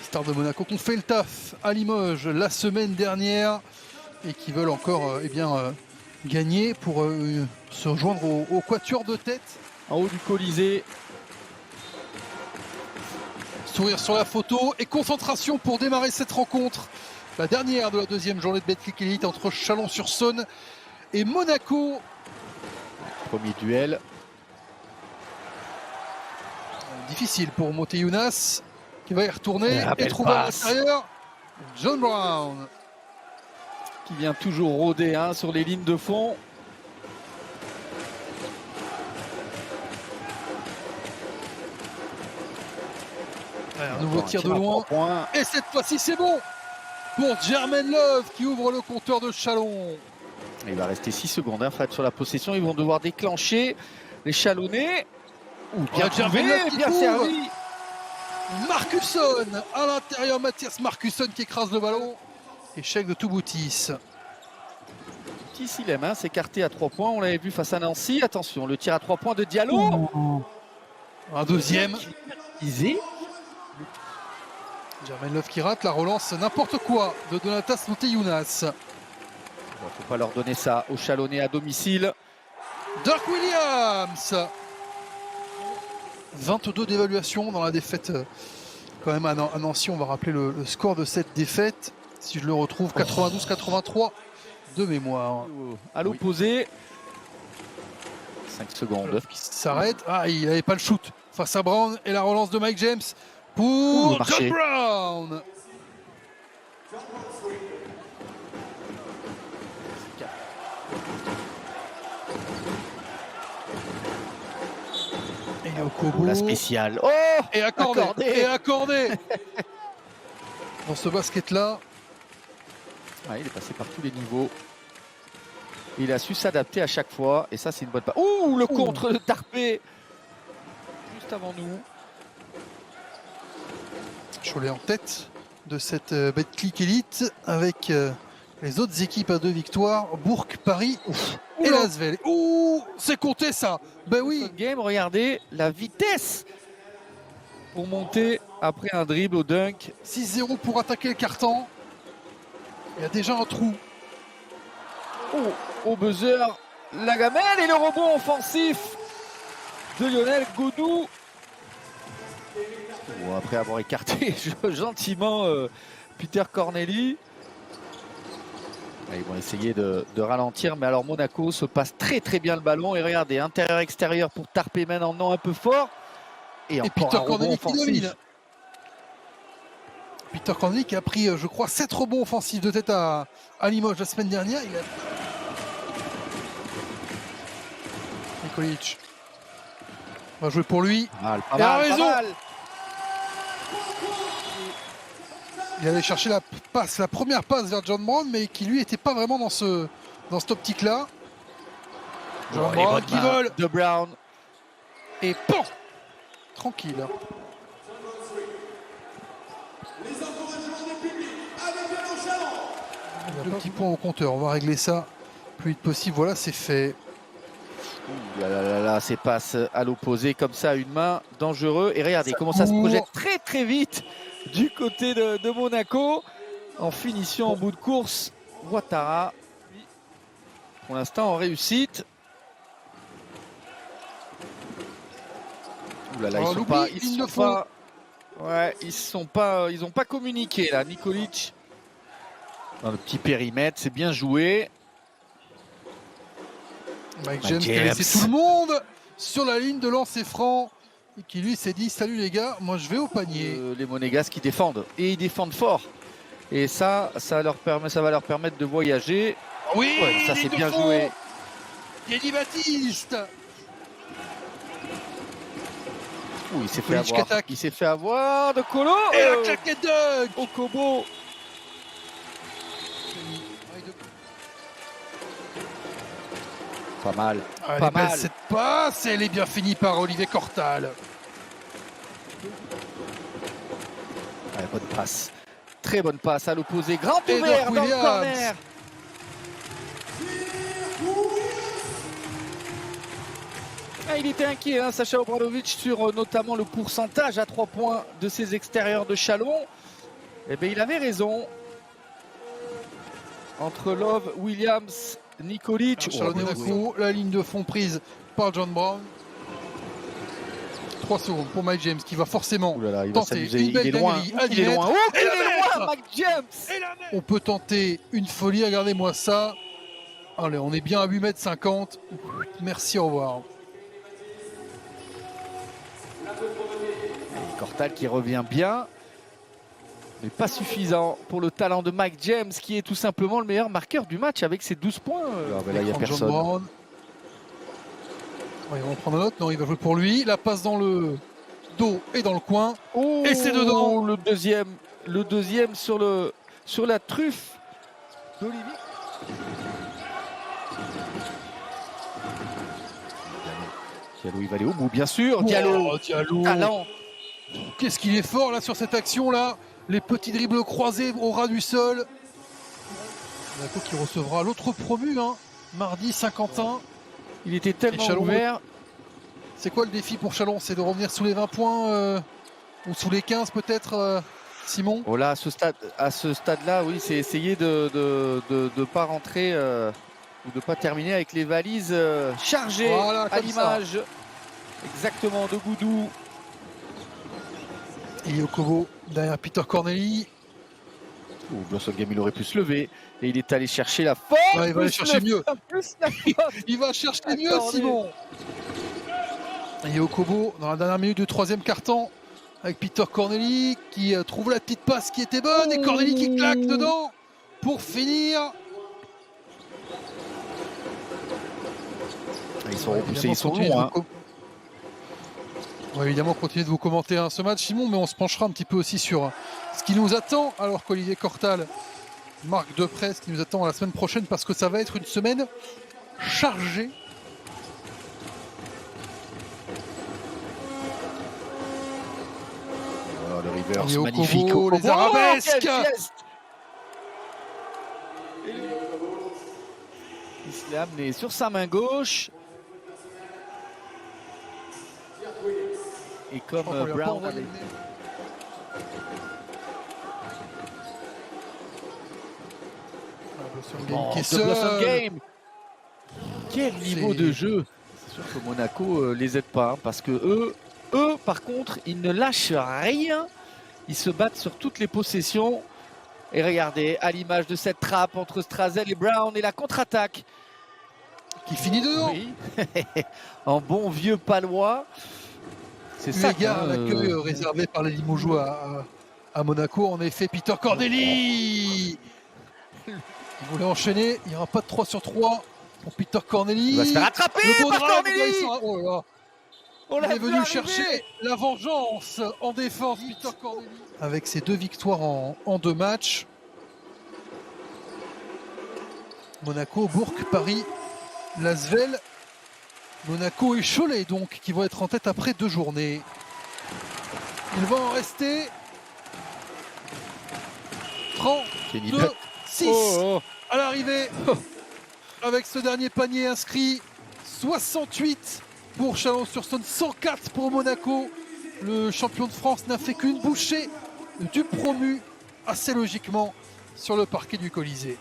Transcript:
Stars de Monaco qui ont fait le taf à Limoges la semaine dernière et qui veulent encore gagner pour se rejoindre au quatuor de tête. En haut du Colisée. Sourire sur la photo et concentration pour démarrer cette rencontre. La dernière de la deuxième journée de Betclic Elite entre Chalon-sur-Saône et Monaco. Premier duel. Difficile pour Moteyounas qui va y retourner et trouver à l'intérieur John Brown. Qui vient toujours rôder sur les lignes de fond. Un nouveau tir de loin. Et cette fois-ci, c'est bon pour Jermaine Love qui ouvre le compteur de Chalon. Il va rester 6 secondes, Fred, sur la possession. Ils vont devoir déclencher les Chalonnais. Bien trouvé, bien servi. Marcusson à l'intérieur, Mathias Marcusson qui écrase le ballon. Échec de Touboutis. Touboutis, il aime s'écarter à 3 points. On l'avait vu face à Nancy. Attention, le tir à 3 points de Diallo. Un deuxième. Easy. Jermaine Love qui rate la relance, n'importe quoi de Donatas Moteyounas. Il ne faut pas leur donner ça aux Chalonnais à domicile. Dirk Williams. 22 d'évaluation dans la défaite quand même à Nancy. On va rappeler le score de cette défaite. Si je le retrouve, 92-83 de mémoire. À l'opposé. 5 secondes. Qui s'arrête. Il n'avait pas le shoot face à Brown et la relance de Mike James pour John Brown. Et Okobo. La spéciale. Oh, et accordé. Dans ce basket-là. Il est passé par tous les niveaux. Il a su s'adapter à chaque fois. Et ça, c'est une bonne passe. Ouh, le contre de Tarpé. Juste avant nous. Cholet en tête de cette Betclic Elite avec les autres équipes à 2 victoires. Bourg, Paris et Lasvel. Ouh, c'est compté ça. Ben oui. Game, regardez la vitesse pour monter après un dribble au dunk. 6-0 pour attaquer le carton. Il y a déjà un trou. Au buzzer, la gamelle et le rebond offensif de Lionel Godou. Après avoir écarté gentiment Peter Corneli. Ils vont essayer de ralentir, mais alors Monaco se passe très bien le ballon. Et regardez, intérieur-extérieur pour Tarpé en emmenant un peu fort. Et Peter Corneli qui domine. Peter Corneli qui a pris, je crois, 7 rebonds offensifs de tête à Limoges la semaine dernière. Nikolic va jouer pour lui. Il a raison. Il allait chercher la première passe vers John Brown, mais qui lui n'était pas vraiment dans cette optique-là. John Brown qui vole. De Brown. Et PAN tranquille. Il y a 2 petits points au compteur. On va régler ça le plus vite possible. Voilà, c'est fait. Ces passes à l'opposé comme ça à une main, dangereux. Et regardez comment ça se projette très vite du côté de Monaco en finition en bout de course. Ouattara pour l'instant en réussite. Ils n'ont pas communiqué là. Nikolic dans le petit périmètre, c'est bien joué. Mike James qui a laissé tout le monde sur la ligne de lancer franc et qui lui s'est dit salut les gars, moi je vais au panier. Les Monégasques qui défendent et ils défendent fort. Et ça va leur permettre de voyager. Oui, ça c'est bien joué. Kenny Baptiste. Il s'est fait avoir. Il s'est fait avoir de Colo. Et la claquette dunk Okobo. Pas mal. Pas mal. Cette passe, elle est bien finie par Olivier Cortal. Bonne passe. Très bonne passe à l'opposé. Grand ouvert dans le corner. Il était inquiet, Sacha Obradovic, sur notamment le pourcentage à 3 points de ses extérieurs de Chalon. Eh bien, il avait raison. Entre Love, Williams, Nikolic. Charles Monaco, la ligne de fond prise par John Brown. 3 secondes pour Mike James qui va forcément Ouh là là, il va tenter s'amuser. une Il belle est loin. dinguerie à Il est 10 loin. mètres. Oh, il est loin, Mike James. On peut tenter une folie, regardez-moi ça. Allez, on est bien à 8,50 m. Merci, au revoir. Cortal qui revient bien, mais pas suffisant pour le talent de Mike James, qui est tout simplement le meilleur marqueur du match avec ses 12 points. Là, il n'y a personne. Ouais, on va prendre un autre. Non, il va jouer pour lui. La passe dans le dos et dans le coin. Oh, et c'est dedans. Le deuxième sur la truffe d'Olivier. Diallo, il va aller au bout, bien sûr. Diallo, talent. Qu'est-ce qu'il est fort là sur cette action là. Les petits dribbles croisés au ras du sol. Monaco qui recevra l'autre promu mardi, Saint-Quentin. Il était tellement Chalon, ouvert. C'est quoi le défi pour Chalon? C'est de revenir sous les 20 points ou sous les 15 peut-être, Simon? Oh là, à ce stade-là, oui, c'est essayer de pas rentrer ou de pas terminer avec les valises chargées, voilà, à l'image exactement de Goudou. Et Yokobo derrière Peter Corneli. Blossom Game, il aurait pu se lever et il est allé chercher la faute. Ouais, il va aller chercher mieux. Il va chercher mieux, Simon. Et Yokobo dans la dernière minute du 3e quart-temps avec Peter Corneli qui trouve la petite passe qui était bonne et Corneli qui claque dedans pour finir. Ils sont repoussés, ils sont longs. On va évidemment continuer de vous commenter ce match, Simon, mais on se penchera un petit peu aussi sur ce qui nous attend, alors qu'Olivier Cortal marque de près ce qui nous attend la semaine prochaine, parce que ça va être une semaine chargée. Oh, le reverse Kobo, magnifique. Les arabesques. Il se l'est amené sur sa main gauche. Et comme Brown avait... Blossom Game. Quel niveau de jeu. C'est sûr que Monaco les aide pas, parce que eux par contre ils ne lâchent rien, ils se battent sur toutes les possessions. Et regardez, à l'image de cette trappe entre Strazel et Brown et la contre-attaque qui finit dedans. Oui. En bon vieux palois. C'est ça. L'accueil réservé par les Limogeois à Monaco. En effet, Peter Corneli. Il voulait enchaîner. Il n'y aura pas de 3 sur 3 pour Peter Corneli. Il va se faire attraper par Corneli. Il est venu chercher la vengeance en défense, Peter Corneli. Avec ses 2 victoires en 2 matchs. Monaco, Bourg, Paris, Lasvel, Monaco et Cholet donc qui vont être en tête après 2 journées. Il va en rester 36 à l'arrivée avec ce dernier panier inscrit. 68 pour Chalon-sur-Saône, 104 pour Monaco. Le champion de France n'a fait qu'une bouchée du promu assez logiquement sur le parquet du Colisée.